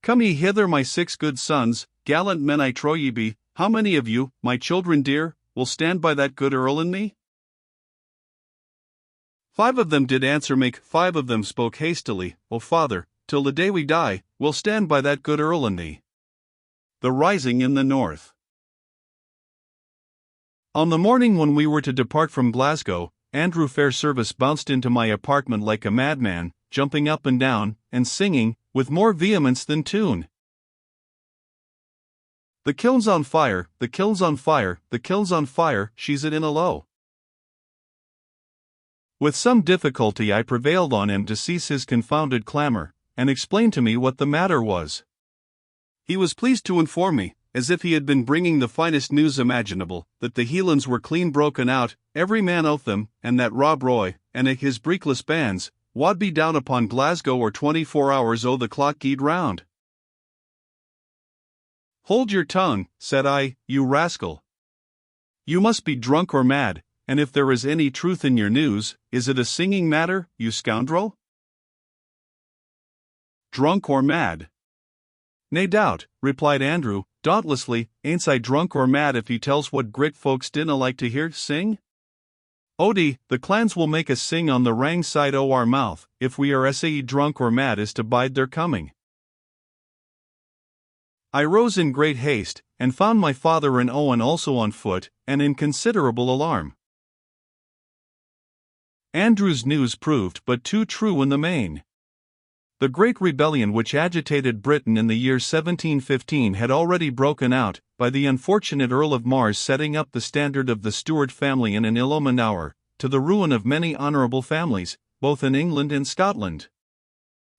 Come ye hither, my 6 good sons, gallant men I trow ye be. How many of you, my children dear, will stand by that good earl and me? 5 of them did answer make, 5 of them spoke hastily, O father, till the day we die, we'll stand by that good earl and thee. The Rising in the North. On the morning when we were to depart from Glasgow, Andrew Fairservice bounced into my apartment like a madman, jumping up and down, and singing, with more vehemence than tune. The kiln's on fire, the kiln's on fire, the kiln's on fire, she's it in a low. With some difficulty I prevailed on him to cease his confounded clamour, and explain to me what the matter was. He was pleased to inform me, as if he had been bringing the finest news imaginable, that the Hielands were clean broken out, every man of them, and that Rob Roy, and his breekless bands, wad be down upon Glasgow or 24 hours o' the clock gied round. Hold your tongue, said I, you rascal. You must be drunk or mad, and if there is any truth in your news, is it a singing matter, you scoundrel? Drunk or mad? Nae doubt, replied Andrew, dauntlessly, ain't I drunk or mad if he tells what grit folks dinna like to hear sing? Odie, the clans will make us sing on the wrang side o' our mouth, if we are sae drunk or mad as to bide their coming. I rose in great haste, and found my father and Owen also on foot, and in considerable alarm. Andrew's news proved but too true in the main. The great rebellion which agitated Britain in the year 1715 had already broken out, by the unfortunate Earl of Mar's setting up the standard of the Stuart family in an ill-omened hour, to the ruin of many honourable families, both in England and Scotland.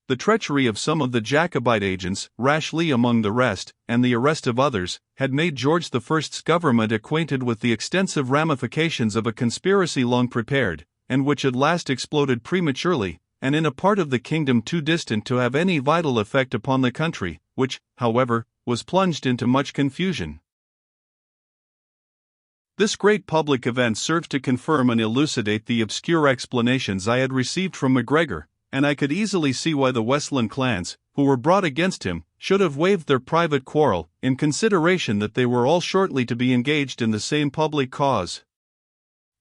The treachery of some of the Jacobite agents, Rashleigh among the rest, and the arrest of others, had made George I's government acquainted with the extensive ramifications of a conspiracy long prepared, and which at last exploded prematurely, and in a part of the kingdom too distant to have any vital effect upon the country, which, however, was plunged into much confusion. This great public event served to confirm and elucidate the obscure explanations I had received from MacGregor, and I could easily see why the Westland clans, who were brought against him, should have waived their private quarrel, in consideration that they were all shortly to be engaged in the same public cause.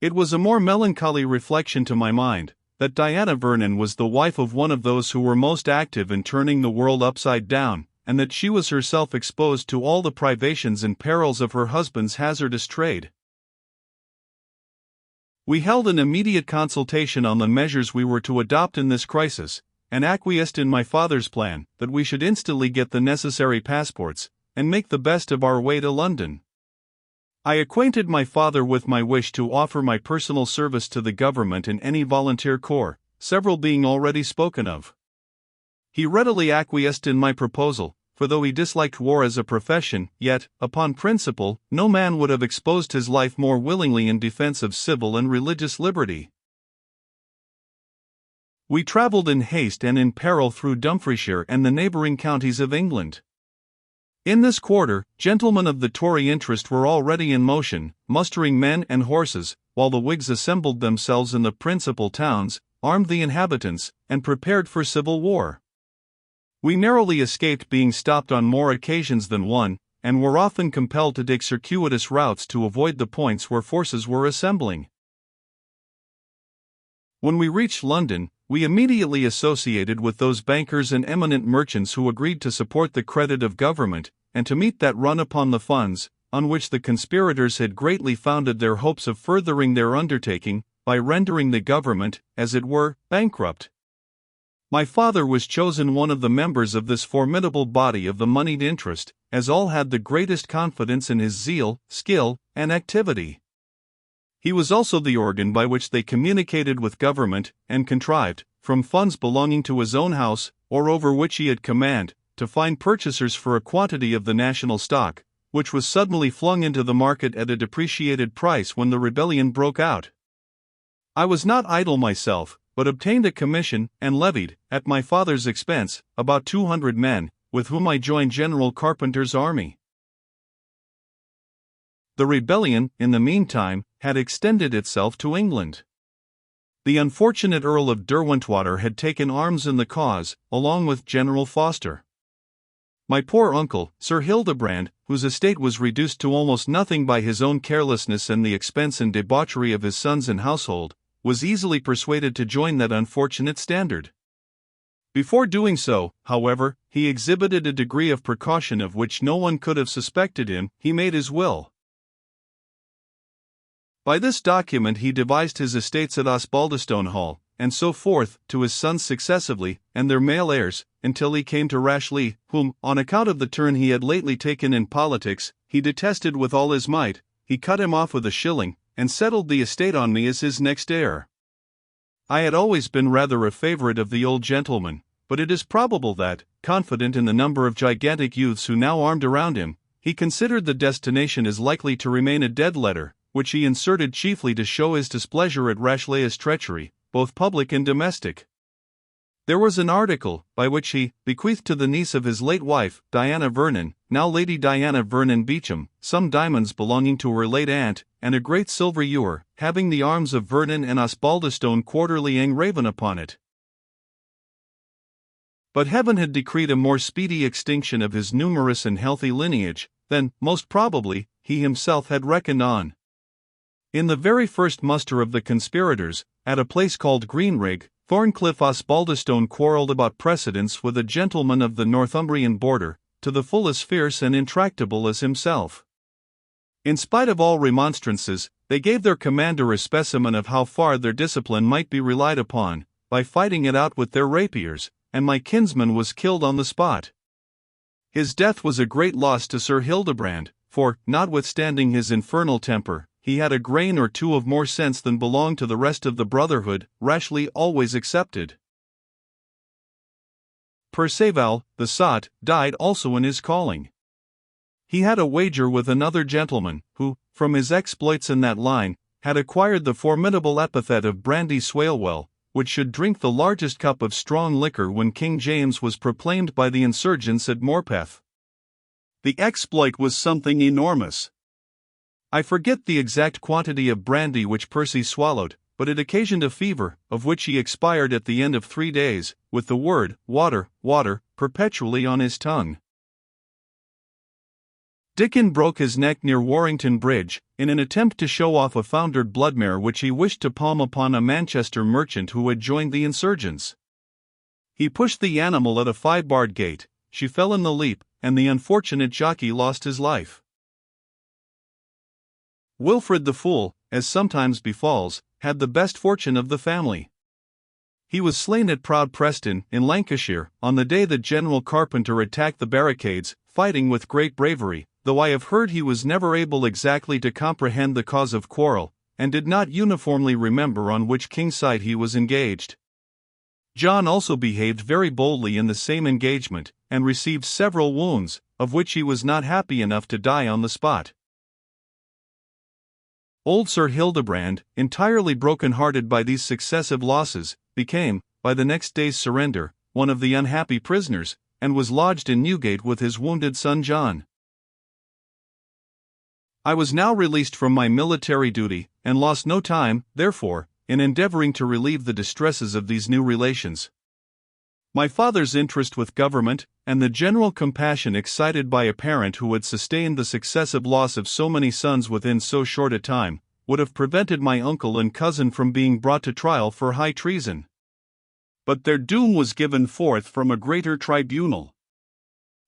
It was a more melancholy reflection to my mind, that Diana Vernon was the wife of one of those who were most active in turning the world upside down, and that she was herself exposed to all the privations and perils of her husband's hazardous trade. We held an immediate consultation on the measures we were to adopt in this crisis, and acquiesced in my father's plan, that we should instantly get the necessary passports, and make the best of our way to London. I acquainted my father with my wish to offer my personal service to the government in any volunteer corps, several being already spoken of. He readily acquiesced in my proposal, for though he disliked war as a profession, yet, upon principle, no man would have exposed his life more willingly in defense of civil and religious liberty. We travelled in haste and in peril through Dumfriesshire and the neighbouring counties of England. In this quarter, gentlemen of the Tory interest were already in motion, mustering men and horses, while the Whigs assembled themselves in the principal towns, armed the inhabitants, and prepared for civil war. We narrowly escaped being stopped on more occasions than one, and were often compelled to take circuitous routes to avoid the points where forces were assembling. When we reached London, we immediately associated with those bankers and eminent merchants who agreed to support the credit of government, and to meet that run upon the funds, on which the conspirators had greatly founded their hopes of furthering their undertaking, by rendering the government, as it were, bankrupt. My father was chosen one of the members of this formidable body of the moneyed interest, as all had the greatest confidence in his zeal, skill, and activity. He was also the organ by which they communicated with government, and contrived, from funds belonging to his own house, or over which he had command, to find purchasers for a quantity of the national stock, which was suddenly flung into the market at a depreciated price when the rebellion broke out. I was not idle myself, but obtained a commission, and levied, at my father's expense, about 200 men, with whom I joined General Carpenter's army. The rebellion, in the meantime, had extended itself to England. The unfortunate Earl of Derwentwater had taken arms in the cause, along with General Foster. My poor uncle, Sir Hildebrand, whose estate was reduced to almost nothing by his own carelessness and the expense and debauchery of his sons and household, was easily persuaded to join that unfortunate standard. Before doing so, however, he exhibited a degree of precaution of which no one could have suspected him. He made his will. By this document he devised his estates at Osbaldistone Hall, and so forth, to his sons successively, and their male heirs, until he came to Rashleigh, whom, on account of the turn he had lately taken in politics, he detested with all his might. He cut him off with a shilling, and settled the estate on me as his next heir. I had always been rather a favourite of the old gentleman, but it is probable that, confident in the number of gigantic youths who now armed around him, he considered the destination as likely to remain a dead letter, which he inserted chiefly to show his displeasure at Rashleigh's treachery, both public and domestic. There was an article, by which he bequeathed to the niece of his late wife, Diana Vernon, now Lady Diana Vernon Beauchamp, some diamonds belonging to her late aunt, and a great silver ewer, having the arms of Vernon and Osbaldistone quarterly engraven upon it. But heaven had decreed a more speedy extinction of his numerous and healthy lineage, than, most probably, he himself had reckoned on. In the very first muster of the conspirators, at a place called Greenrig, Thorncliffe Osbaldistone quarrelled about precedence with a gentleman of the Northumbrian border, to the full as fierce and intractable as himself. In spite of all remonstrances, they gave their commander a specimen of how far their discipline might be relied upon, by fighting it out with their rapiers, and my kinsman was killed on the spot. His death was a great loss to Sir Hildebrand, for, notwithstanding his infernal temper, he had a grain or two of more sense than belonged to the rest of the brotherhood, Rashleigh always excepted. Perceval, the sot, died also in his calling. He had a wager with another gentleman, who, from his exploits in that line, had acquired the formidable epithet of Brandy Swalewell, which should drink the largest cup of strong liquor when King James was proclaimed by the insurgents at Morpeth. The exploit was something enormous. I forget the exact quantity of brandy which Percy swallowed, but it occasioned a fever, of which he expired at the end of 3 days, with the word, water, water, perpetually on his tongue. Dickon broke his neck near Warrington Bridge, in an attempt to show off a foundered bloodmare which he wished to palm upon a Manchester merchant who had joined the insurgents. He pushed the animal at a 5-barred gate, she fell in the leap, and the unfortunate jockey lost his life. Wilfred the Fool, as sometimes befalls, had the best fortune of the family. He was slain at Proud Preston, in Lancashire, on the day that General Carpenter attacked the barricades, fighting with great bravery, though I have heard he was never able exactly to comprehend the cause of quarrel, and did not uniformly remember on which king's side he was engaged. John also behaved very boldly in the same engagement, and received several wounds, of which he was not happy enough to die on the spot. Old Sir Hildebrand, entirely broken-hearted by these successive losses, became, by the next day's surrender, one of the unhappy prisoners, and was lodged in Newgate with his wounded son John. I was now released from my military duty, and lost no time, therefore, in endeavouring to relieve the distresses of these new relations. My father's interest with government, and the general compassion excited by a parent who had sustained the successive loss of so many sons within so short a time, would have prevented my uncle and cousin from being brought to trial for high treason. But their doom was given forth from a greater tribunal.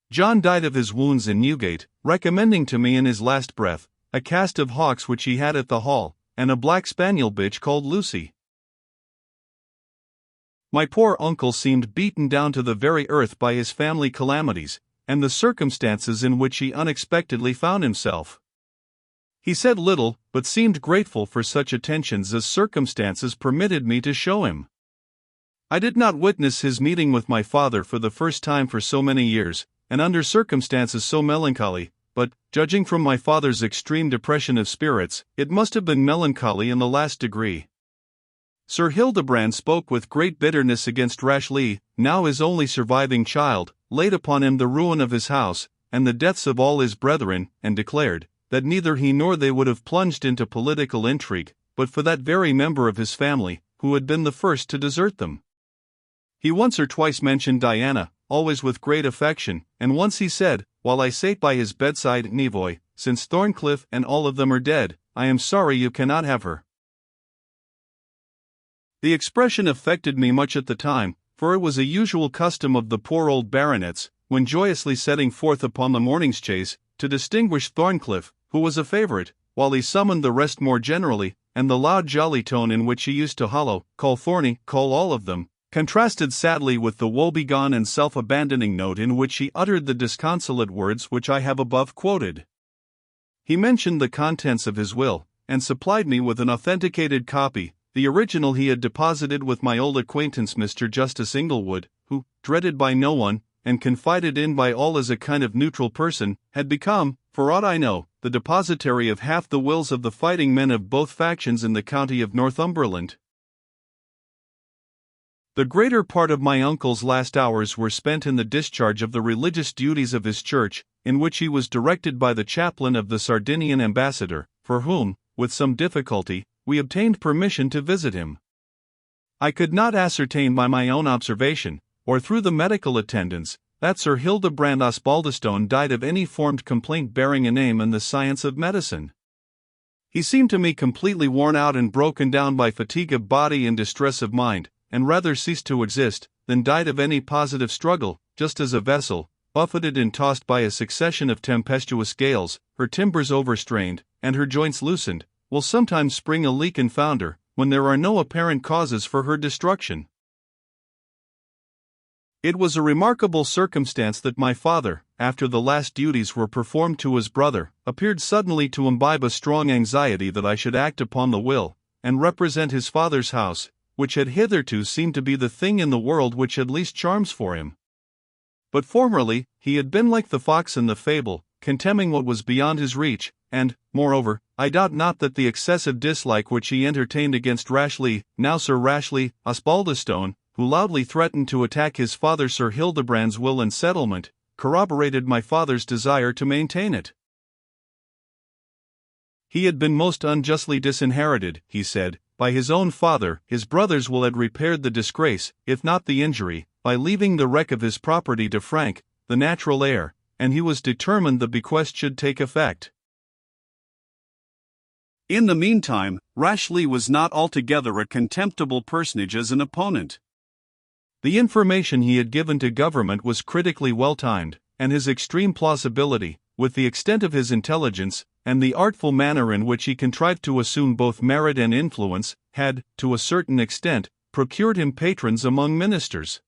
John died of his wounds in Newgate, recommending to me in his last breath a cast of hawks which he had at the Hall, and a black spaniel bitch called Lucy. My poor uncle seemed beaten down to the very earth by his family calamities, and the circumstances in which he unexpectedly found himself. He said little, but seemed grateful for such attentions as circumstances permitted me to show him. I did not witness his meeting with my father for the first time for so many years, and under circumstances so melancholy, but, judging from my father's extreme depression of spirits, it must have been melancholy in the last degree. Sir Hildebrand spoke with great bitterness against Rashleigh, now his only surviving child, laid upon him the ruin of his house, and the deaths of all his brethren, and declared that neither he nor they would have plunged into political intrigue, but for that very member of his family, who had been the first to desert them. He once or twice mentioned Diana, always with great affection, and once he said, while I sate by his bedside, Nevoy, since Thorncliffe and all of them are dead, I am sorry you cannot have her. The expression affected me much at the time, for it was a usual custom of the poor old baronets, when joyously setting forth upon the morning's chase, to distinguish Thorncliffe, who was a favourite, while he summoned the rest more generally, and the loud jolly tone in which he used to hollow, call Thorny, call all of them, contrasted sadly with the woebegone and self-abandoning note in which he uttered the disconsolate words which I have above quoted. He mentioned the contents of his will, and supplied me with an authenticated copy, the original he had deposited with my old acquaintance Mr. Justice Inglewood, who, dreaded by no one, and confided in by all as a kind of neutral person, had become, for aught I know, the depositary of half the wills of the fighting men of both factions in the county of Northumberland. The greater part of my uncle's last hours were spent in the discharge of the religious duties of his church, in which he was directed by the chaplain of the Sardinian ambassador, for whom, with some difficulty, we obtained permission to visit him. I could not ascertain by my own observation, or through the medical attendants, that Sir Hildebrand Osbaldistone died of any formed complaint bearing a name in the science of medicine. He seemed to me completely worn out and broken down by fatigue of body and distress of mind, and rather ceased to exist, than died of any positive struggle, just as a vessel, buffeted and tossed by a succession of tempestuous gales, her timbers overstrained, and her joints loosened, will sometimes spring a leak and founder, when there are no apparent causes for her destruction. It was a remarkable circumstance that my father, after the last duties were performed to his brother, appeared suddenly to imbibe a strong anxiety that I should act upon the will, and represent his father's house, which had hitherto seemed to be the thing in the world which had least charms for him. But formerly, he had been like the fox in the fable, contemning what was beyond his reach, and, moreover, I doubt not that the excessive dislike which he entertained against Rashleigh, now Sir Rashleigh Osbaldistone, who loudly threatened to attack his father Sir Hildebrand's will and settlement, corroborated my father's desire to maintain it. He had been most unjustly disinherited, he said, by his own father. His brother's will had repaired the disgrace, if not the injury, by leaving the wreck of his property to Frank, the natural heir, and he was determined the bequest should take effect. In the meantime, Rashleigh was not altogether a contemptible personage as an opponent. The information he had given to government was critically well timed, and his extreme plausibility, with the extent of his intelligence, and the artful manner in which he contrived to assume both merit and influence, had, to a certain extent, procured him patrons among ministers.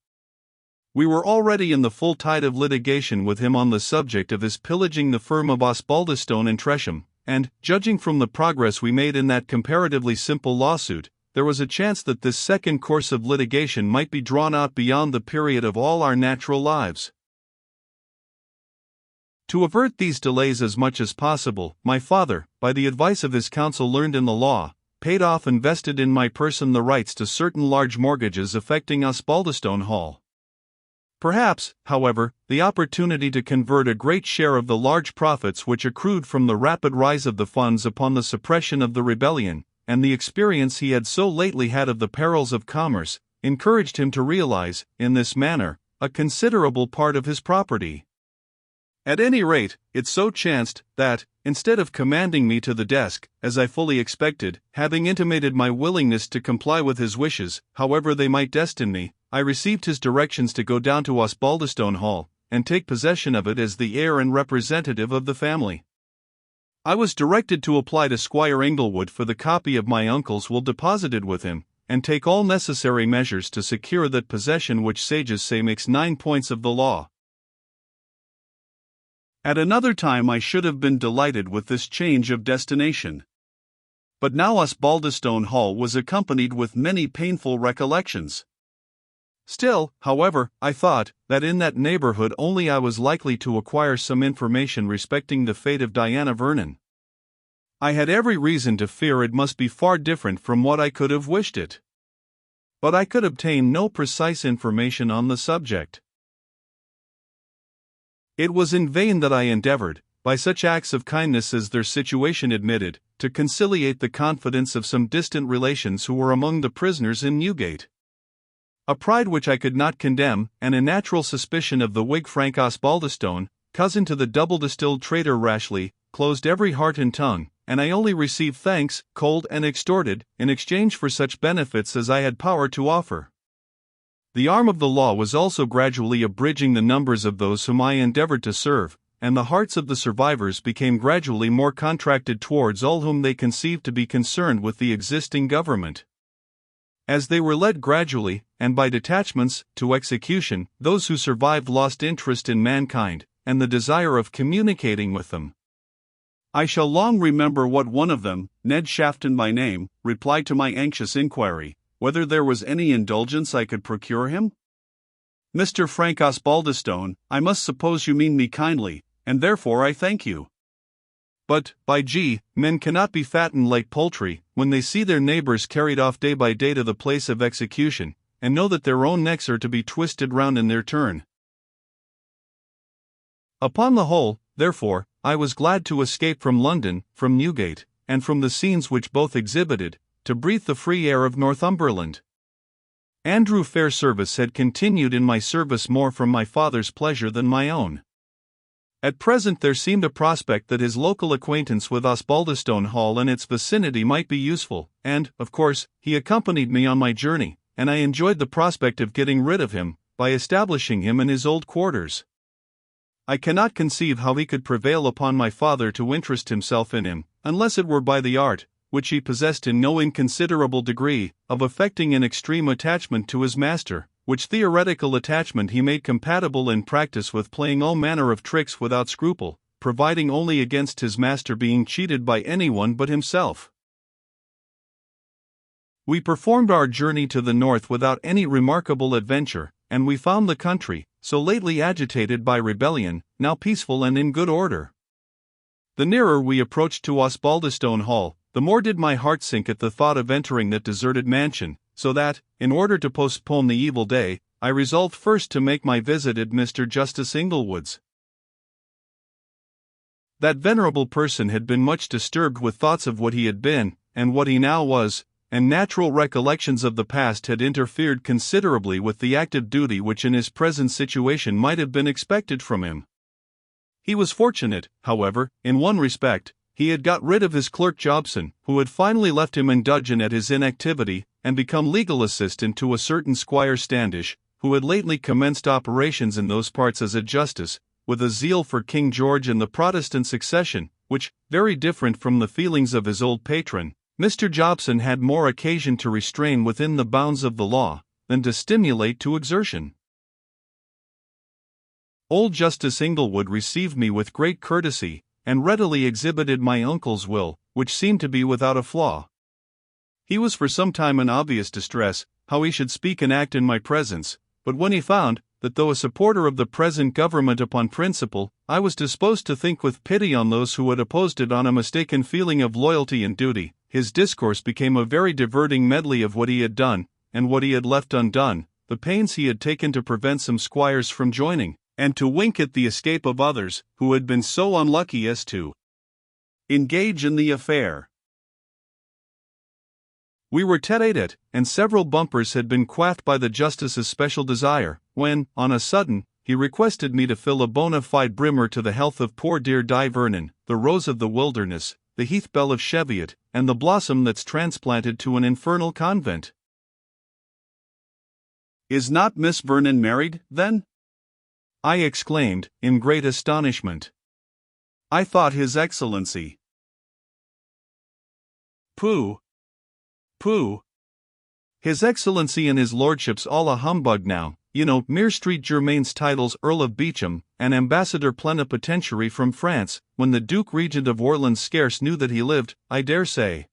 We were already in the full tide of litigation with him on the subject of his pillaging the firm of Osbaldistone and Tresham, and, judging from the progress we made in that comparatively simple lawsuit, there was a chance that this second course of litigation might be drawn out beyond the period of all our natural lives. To avert these delays as much as possible, my father, by the advice of his counsel learned in the law, paid off and vested in my person the rights to certain large mortgages affecting Osbaldistone Hall. Perhaps, however, the opportunity to convert a great share of the large profits which accrued from the rapid rise of the funds upon the suppression of the rebellion, and the experience he had so lately had of the perils of commerce, encouraged him to realize, in this manner, a considerable part of his property. At any rate, it so chanced that, instead of commanding me to the desk, as I fully expected, having intimated my willingness to comply with his wishes, however they might destine me, I received his directions to go down to Osbaldistone Hall, and take possession of it as the heir and representative of the family. I was directed to apply to Squire Inglewood for the copy of my uncle's will deposited with him, and take all necessary measures to secure that possession which sages say makes 9 points of the law. At another time I should have been delighted with this change of destination. But now Osbaldistone Hall was accompanied with many painful recollections. Still, however, I thought that in that neighborhood only I was likely to acquire some information respecting the fate of Diana Vernon. I had every reason to fear it must be far different from what I could have wished it. But I could obtain no precise information on the subject. It was in vain that I endeavored, by such acts of kindness as their situation admitted, to conciliate the confidence of some distant relations who were among the prisoners in Newgate. A pride which I could not condemn, and a natural suspicion of the Whig Frank Osbaldistone, cousin to the double-distilled traitor Rashleigh, closed every heart and tongue, and I only received thanks, cold and extorted, in exchange for such benefits as I had power to offer. The arm of the law was also gradually abridging the numbers of those whom I endeavored to serve, and the hearts of the survivors became gradually more contracted towards all whom they conceived to be concerned with the existing government. As they were led gradually, and by detachments, to execution, those who survived lost interest in mankind, and the desire of communicating with them. I shall long remember what one of them, Ned Shafton by name, replied to my anxious inquiry, whether there was any indulgence I could procure him. "Mr. Frank Osbaldistone, I must suppose you mean me kindly, and therefore I thank you. But, by G, men cannot be fattened like poultry, when they see their neighbors carried off day by day to the place of execution, and know that their own necks are to be twisted round in their turn. Upon the whole, therefore, I was glad to escape from London, from Newgate, and from the scenes which both exhibited, to breathe the free air of Northumberland. Andrew Fairservice had continued in my service more from my father's pleasure than my own. At present there seemed a prospect that his local acquaintance with Osbaldistone Hall and its vicinity might be useful, and, of course, he accompanied me on my journey, and I enjoyed the prospect of getting rid of him, by establishing him in his old quarters. I cannot conceive how he could prevail upon my father to interest himself in him, unless it were by the art, which he possessed in no inconsiderable degree, of affecting an extreme attachment to his master, which theoretical attachment he made compatible in practice with playing all manner of tricks without scruple, providing only against his master being cheated by anyone but himself. We performed our journey to the north without any remarkable adventure, and we found the country, so lately agitated by rebellion, now peaceful and in good order. The nearer we approached to Osbaldistone Hall, the more did my heart sink at the thought of entering that deserted mansion, so that, in order to postpone the evil day, I resolved first to make my visit at Mr. Justice Inglewood's. That venerable person had been much disturbed with thoughts of what he had been, and what he now was, and natural recollections of the past had interfered considerably with the active duty which in his present situation might have been expected from him. He was fortunate, however, in one respect. He had got rid of his clerk Jobson, who had finally left him in dudgeon at his inactivity, and become legal assistant to a certain Squire Standish, who had lately commenced operations in those parts as a justice, with a zeal for King George and the Protestant succession, which, very different from the feelings of his old patron, Mr. Jobson had more occasion to restrain within the bounds of the law, than to stimulate to exertion. Old Justice Inglewood received me with great courtesy, and readily exhibited my uncle's will, which seemed to be without a flaw. He was for some time in obvious distress, how he should speak and act in my presence, but when he found, that though a supporter of the present government upon principle, I was disposed to think with pity on those who had opposed it on a mistaken feeling of loyalty and duty, his discourse became a very diverting medley of what he had done, and what he had left undone, the pains he had taken to prevent some squires from joining, and to wink at the escape of others, who had been so unlucky as to engage in the affair. We were tete-a-tete, and several bumpers had been quaffed by the justice's special desire, when, on a sudden, he requested me to fill a bona fide brimmer to the health of poor dear Di Vernon, the rose of the wilderness, the heath bell of Cheviot, and the blossom that's transplanted to an infernal convent. "Is not Miss Vernon married, then?" I exclaimed, in great astonishment. "I thought His Excellency—" "Pooh! Pooh! His Excellency and his lordship's all a humbug now, you know, mere Street Germain's titles Earl of Beauchamp, and Ambassador Plenipotentiary from France, when the Duke Regent of Orleans scarce knew that he lived, I dare say.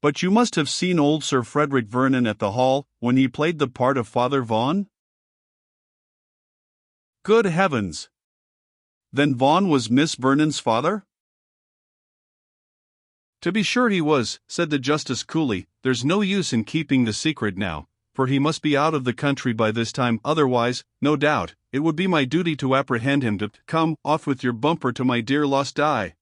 But you must have seen old Sir Frederick Vernon at the Hall, when he played the part of Father Vaughan?" "Good heavens! Then Vaughan was Miss Vernon's father?" "To be sure he was," said the justice coolly. "There's no use in keeping the secret now, for he must be out of the country by this time, otherwise, no doubt, it would be my duty to apprehend him. To come off with your bumper to my dear lost Di."